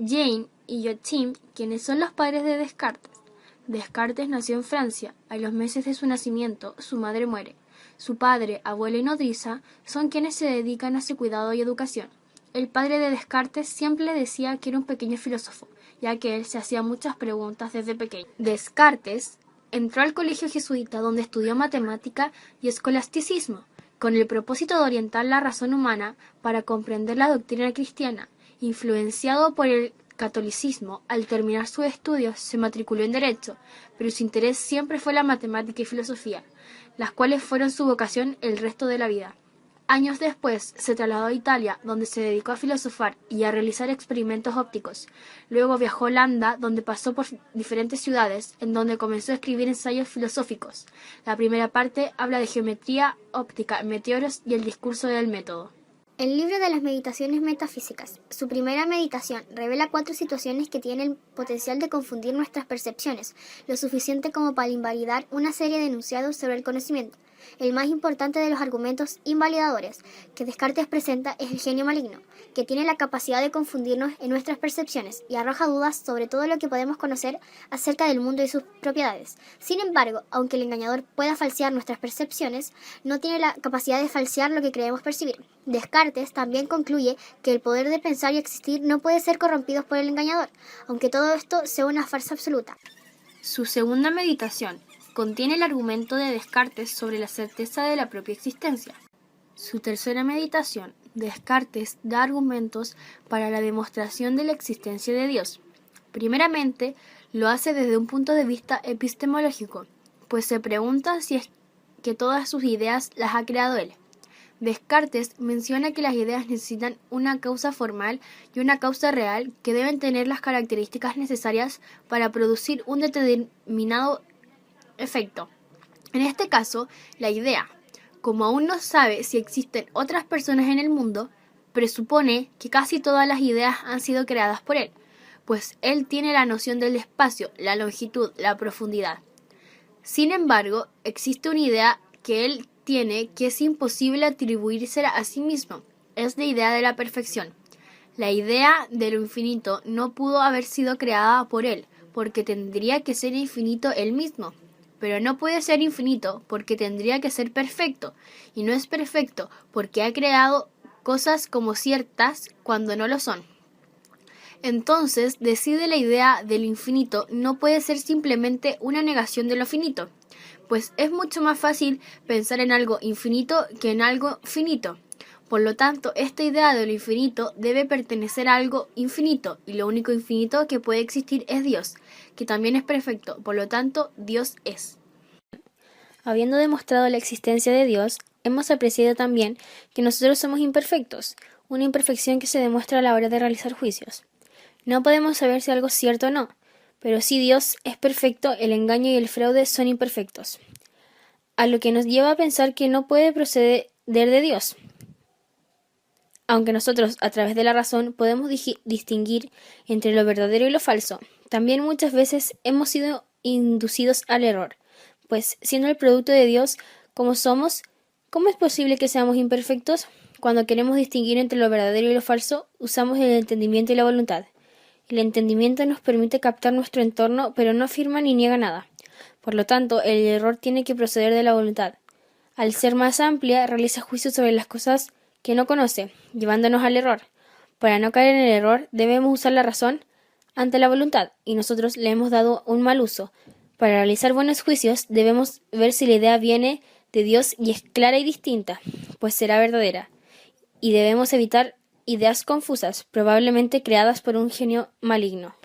Jane y Joachim, quienes son los padres de Descartes. Descartes nació en Francia. A los meses de su nacimiento, su madre muere. Su padre, abuela y nodriza son quienes se dedican a su cuidado y educación. El padre de Descartes siempre le decía que era un pequeño filósofo, ya que él se hacía muchas preguntas desde pequeño. Descartes entró al colegio jesuita donde estudió matemática y escolasticismo, con el propósito de orientar la razón humana para comprender la doctrina cristiana. Influenciado por el catolicismo, al terminar sus estudios se matriculó en Derecho, pero su interés siempre fue la matemática y filosofía, las cuales fueron su vocación el resto de la vida. Años después se trasladó a Italia, donde se dedicó a filosofar y a realizar experimentos ópticos. Luego viajó a Holanda, donde pasó por diferentes ciudades, en donde comenzó a escribir ensayos filosóficos. La primera parte habla de geometría óptica, meteoros y el discurso del método. El libro de las meditaciones metafísicas. Su primera meditación revela 4 situaciones que tienen el potencial de confundir nuestras percepciones, lo suficiente como para invalidar una serie de enunciados sobre el conocimiento. El más importante de los argumentos invalidadores que Descartes presenta es el genio maligno, que tiene la capacidad de confundirnos en nuestras percepciones y arroja dudas sobre todo lo que podemos conocer acerca del mundo y sus propiedades. Sin embargo, aunque el engañador pueda falsear nuestras percepciones, no tiene la capacidad de falsear lo que creemos percibir. Descartes también concluye que el poder de pensar y existir no puede ser corrompido por el engañador, aunque todo esto sea una farsa absoluta. Su segunda meditación contiene el argumento de Descartes sobre la certeza de la propia existencia. Su tercera meditación, Descartes da argumentos para la demostración de la existencia de Dios. Primeramente, lo hace desde un punto de vista epistemológico, pues se pregunta si es que todas sus ideas las ha creado él. Descartes menciona que las ideas necesitan una causa formal y una causa real que deben tener las características necesarias para producir un determinado efecto. En este caso, la idea, como aún no sabe si existen otras personas en el mundo, presupone que casi todas las ideas han sido creadas por él, pues él tiene la noción del espacio, la longitud, la profundidad. Sin embargo, existe una idea que él tiene que es imposible atribuírsela a sí mismo, es la idea de la perfección. La idea de lo infinito no pudo haber sido creada por él, porque tendría que ser infinito él mismo. Pero no puede ser infinito porque tendría que ser perfecto, y no es perfecto porque ha creado cosas como ciertas cuando no lo son. Entonces, decide la idea del infinito no puede ser simplemente una negación de lo finito, pues es mucho más fácil pensar en algo infinito que en algo finito. Por lo tanto, esta idea de lo infinito debe pertenecer a algo infinito, y lo único infinito que puede existir es Dios, que también es perfecto, por lo tanto, Dios es. Habiendo demostrado la existencia de Dios, hemos apreciado también que nosotros somos imperfectos, una imperfección que se demuestra a la hora de realizar juicios. No podemos saber si algo es cierto o no, pero si Dios es perfecto, el engaño y el fraude son imperfectos, a lo que nos lleva a pensar que no puede proceder de Dios. Aunque nosotros, a través de la razón, podemos distinguir entre lo verdadero y lo falso, también muchas veces hemos sido inducidos al error, pues siendo el producto de Dios como somos, ¿cómo es posible que seamos imperfectos? Cuando queremos distinguir entre lo verdadero y lo falso, usamos el entendimiento y la voluntad. El entendimiento nos permite captar nuestro entorno, pero no afirma ni niega nada. Por lo tanto, el error tiene que proceder de la voluntad. Al ser más amplia, realiza juicios sobre las cosas que no conoce, llevándonos al error. Para no caer en el error, debemos usar la razón ante la voluntad, y nosotros le hemos dado un mal uso. Para realizar buenos juicios, debemos ver si la idea viene de Dios y es clara y distinta, pues será verdadera. Y debemos evitar ideas confusas, probablemente creadas por un genio maligno.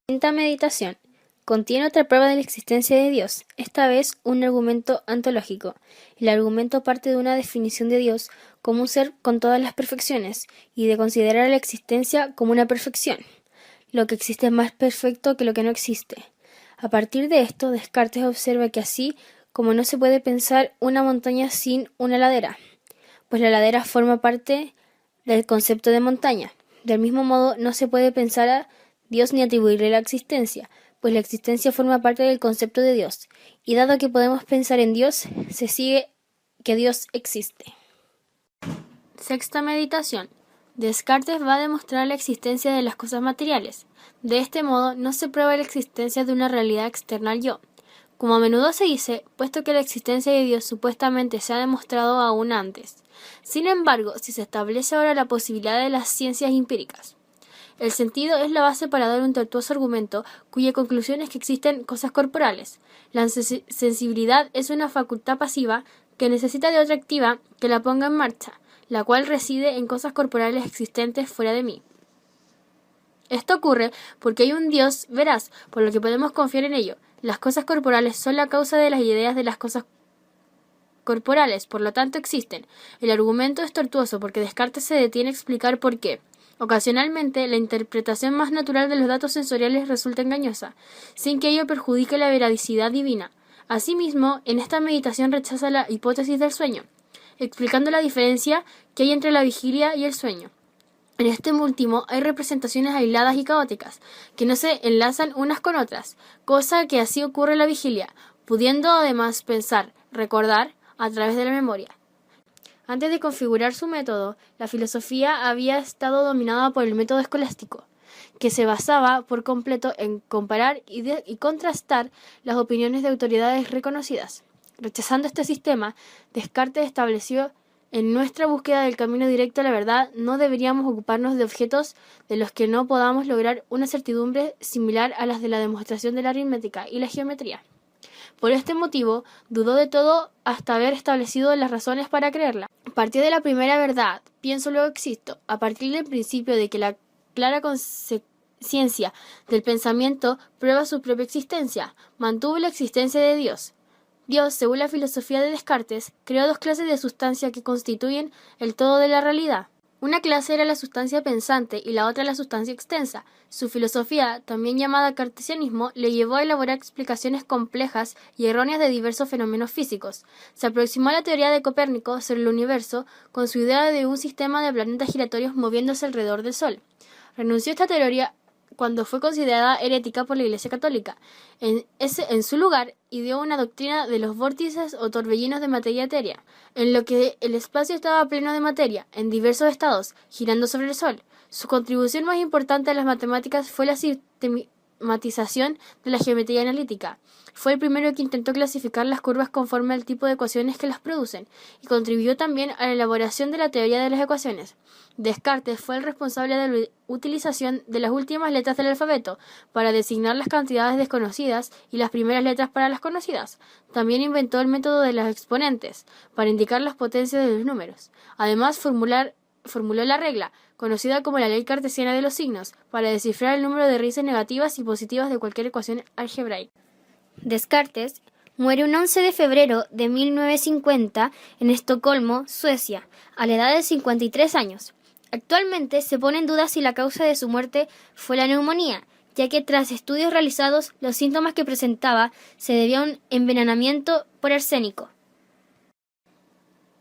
Quinta meditación. Contiene otra prueba de la existencia de Dios, esta vez un argumento ontológico. El argumento parte de una definición de Dios como un ser con todas las perfecciones y de considerar la existencia como una perfección. Lo que existe es más perfecto que lo que no existe. A partir de esto, Descartes observa que así como no se puede pensar una montaña sin una ladera, pues la ladera forma parte del concepto de montaña. Del mismo modo, no se puede pensar a Dios ni atribuirle la existencia, pues la existencia forma parte del concepto de Dios, y dado que podemos pensar en Dios, se sigue que Dios existe. Sexta meditación. Descartes va a demostrar la existencia de las cosas materiales. De este modo, no se prueba la existencia de una realidad externa al yo. Como a menudo se dice, puesto que la existencia de Dios supuestamente se ha demostrado aún antes. Sin embargo, si se establece ahora la posibilidad de las ciencias empíricas. El sentido es la base para dar un tortuoso argumento cuya conclusión es que existen cosas corporales. La sensibilidad es una facultad pasiva que necesita de otra activa que la ponga en marcha, la cual reside en cosas corporales existentes fuera de mí. Esto ocurre porque hay un Dios veraz, por lo que podemos confiar en ello. Las cosas corporales son la causa de las ideas de las cosas corporales, por lo tanto existen. El argumento es tortuoso porque Descartes se detiene a explicar por qué. Ocasionalmente, la interpretación más natural de los datos sensoriales resulta engañosa, sin que ello perjudique la veracidad divina. Asimismo, en esta meditación rechaza la hipótesis del sueño, explicando la diferencia que hay entre la vigilia y el sueño. En este último hay representaciones aisladas y caóticas, que no se enlazan unas con otras, cosa que así ocurre en la vigilia, pudiendo además pensar, recordar, a través de la memoria. Antes de configurar su método, la filosofía había estado dominada por el método escolástico, que se basaba por completo en comparar y contrastar las opiniones de autoridades reconocidas. Rechazando este sistema, Descartes estableció: en nuestra búsqueda del camino directo a la verdad, no deberíamos ocuparnos de objetos de los que no podamos lograr una certidumbre similar a las de la demostración de la aritmética y la geometría. Por este motivo, dudó de todo hasta haber establecido las razones para creerla. A partir de la primera verdad, pienso luego existo. A partir del principio de que la clara conciencia del pensamiento prueba su propia existencia, mantuvo la existencia de Dios. Dios, según la filosofía de Descartes, creó dos clases de sustancia que constituyen el todo de la realidad. Una clase era la sustancia pensante y la otra la sustancia extensa. Su filosofía, también llamada cartesianismo, le llevó a elaborar explicaciones complejas y erróneas de diversos fenómenos físicos. Se aproximó a la teoría de Copérnico sobre el universo con su idea de un sistema de planetas giratorios moviéndose alrededor del Sol. Renunció a esta teoría cuando fue considerada herética por la Iglesia Católica. En su lugar, ideó una doctrina de los vórtices o torbellinos de materia etérea, en lo que el espacio estaba pleno de materia, en diversos estados, girando sobre el Sol. Su contribución más importante a las matemáticas fue la sistematización de la geometría analítica. Fue el primero que intentó clasificar las curvas conforme al tipo de ecuaciones que las producen, y contribuyó también a la elaboración de la teoría de las ecuaciones. Descartes fue el responsable de la utilización de las últimas letras del alfabeto para designar las cantidades desconocidas y las primeras letras para las conocidas. También inventó el método de los exponentes, para indicar las potencias de los números. Además, formuló la regla, conocida como la ley cartesiana de los signos, para descifrar el número de raíces negativas y positivas de cualquier ecuación algebraica. Descartes muere un 11 de febrero de 1950 en Estocolmo, Suecia, a la edad de 53 años. Actualmente se pone en duda si la causa de su muerte fue la neumonía, ya que tras estudios realizados los síntomas que presentaba se debían a un envenenamiento por arsénico.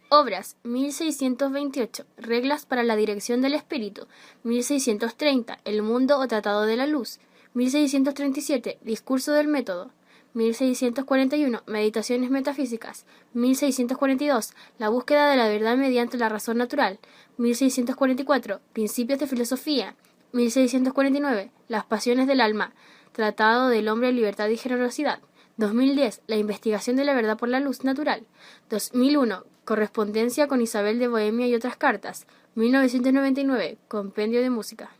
Obras: 1628. Reglas para la dirección del espíritu. 1630. El mundo o tratado de la luz. 1637. Discurso del método. 1641. Meditaciones metafísicas. 1642. La búsqueda de la verdad mediante la razón natural. 1644. Principios de filosofía. 1649. Las pasiones del alma. Tratado del hombre, libertad y generosidad. 2010. La investigación de la verdad por la luz natural. 2001. Correspondencia con Isabel de Bohemia y otras cartas. 1999. Compendio de música.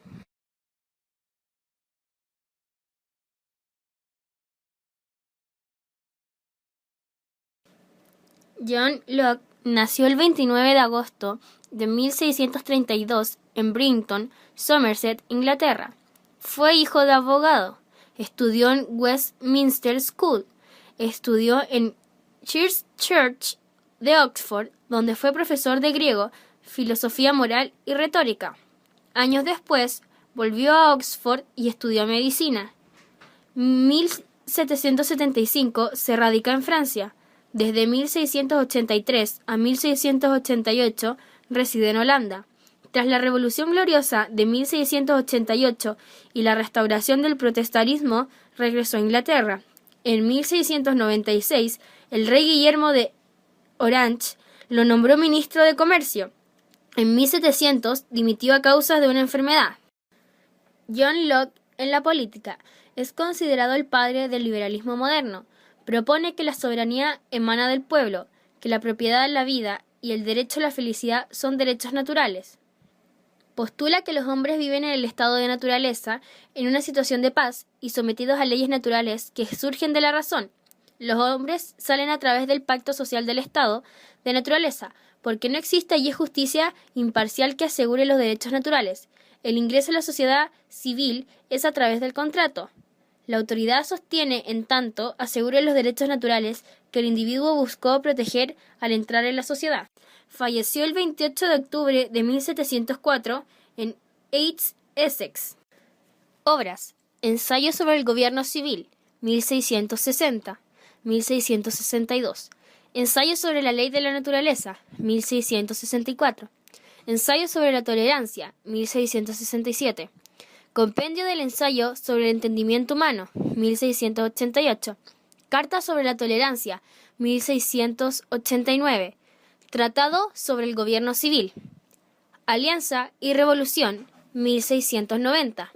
John Locke nació el 29 de agosto de 1632 en Brighton, Somerset, Inglaterra. Fue hijo de abogado. Estudió en Westminster School. Estudió en Christ Church de Oxford, donde fue profesor de griego, filosofía moral y retórica. Años después, volvió a Oxford y estudió medicina. En 1775 se radica en Francia. Desde 1683 a 1688 reside en Holanda. Tras la Revolución Gloriosa de 1688 y la restauración del protestantismo, regresó a Inglaterra. En 1696, el rey Guillermo de Orange lo nombró ministro de Comercio. En 1700 dimitió a causa de una enfermedad. John Locke, en la política, es considerado el padre del liberalismo moderno. Propone que la soberanía emana del pueblo, que la propiedad de la vida y el derecho a la felicidad son derechos naturales. Postula que los hombres viven en el estado de naturaleza, en una situación de paz y sometidos a leyes naturales que surgen de la razón. Los hombres salen a través del pacto social del estado de naturaleza, porque no existe allí justicia imparcial que asegure los derechos naturales. El ingreso a la sociedad civil es a través del contrato. La autoridad sostiene, en tanto, asegure los derechos naturales que el individuo buscó proteger al entrar en la sociedad. Falleció el 28 de octubre de 1704 en Heights, Essex. Obras: Ensayo sobre el gobierno civil, 1660, 1662. Ensayo sobre la ley de la naturaleza, 1664. Ensayo sobre la tolerancia, 1667. Compendio del ensayo sobre el entendimiento humano, 1688. Carta sobre la tolerancia, 1689. Tratado sobre el gobierno civil. Alianza y revolución, 1690.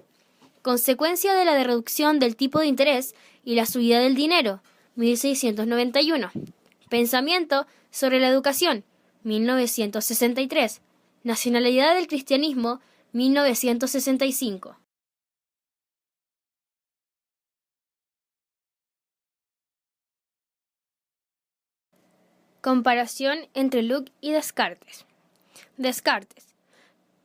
Consecuencia de la reducción del tipo de interés y la subida del dinero, 1691. Pensamiento sobre la educación, 1963. Nacionalidad del cristianismo, 1965. Comparación entre Locke y Descartes. Descartes.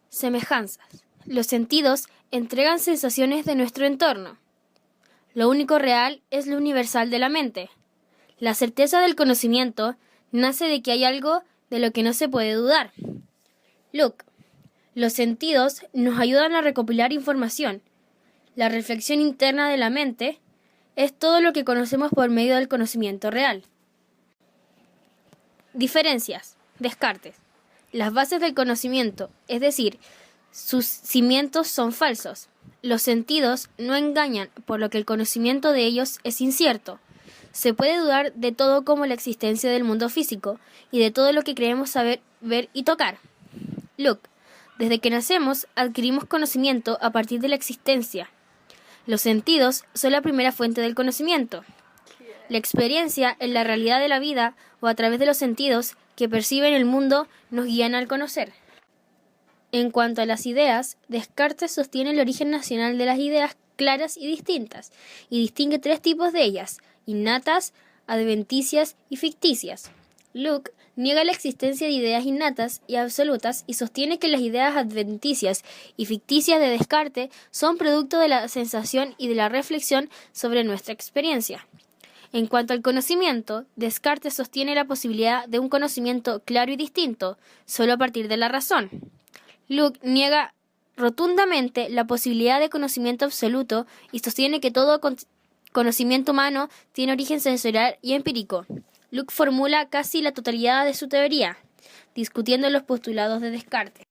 Semejanzas. Los sentidos entregan sensaciones de nuestro entorno. Lo único real es lo universal de la mente. La certeza del conocimiento nace de que hay algo de lo que no se puede dudar. Locke. Los sentidos nos ayudan a recopilar información. La reflexión interna de la mente es todo lo que conocemos por medio del conocimiento real. Diferencias. Descartes. Las bases del conocimiento, es decir, sus cimientos son falsos. Los sentidos no engañan, por lo que el conocimiento de ellos es incierto. Se puede dudar de todo como la existencia del mundo físico y de todo lo que creemos saber, ver y tocar. Locke. Desde que nacemos, adquirimos conocimiento a partir de la existencia. Los sentidos son la primera fuente del conocimiento. La experiencia en la realidad de la vida o a través de los sentidos que perciben el mundo nos guían al conocer. En cuanto a las ideas, Descartes sostiene el origen nacional de las ideas claras y distintas, y distingue tres tipos de ellas: innatas, adventicias y ficticias. Locke niega la existencia de ideas innatas y absolutas y sostiene que las ideas adventicias y ficticias de Descartes son producto de la sensación y de la reflexión sobre nuestra experiencia. En cuanto al conocimiento, Descartes sostiene la posibilidad de un conocimiento claro y distinto, solo a partir de la razón. Locke niega rotundamente la posibilidad de conocimiento absoluto y sostiene que todo conocimiento humano tiene origen sensorial y empírico. Locke formula casi la totalidad de su teoría, discutiendo los postulados de Descartes.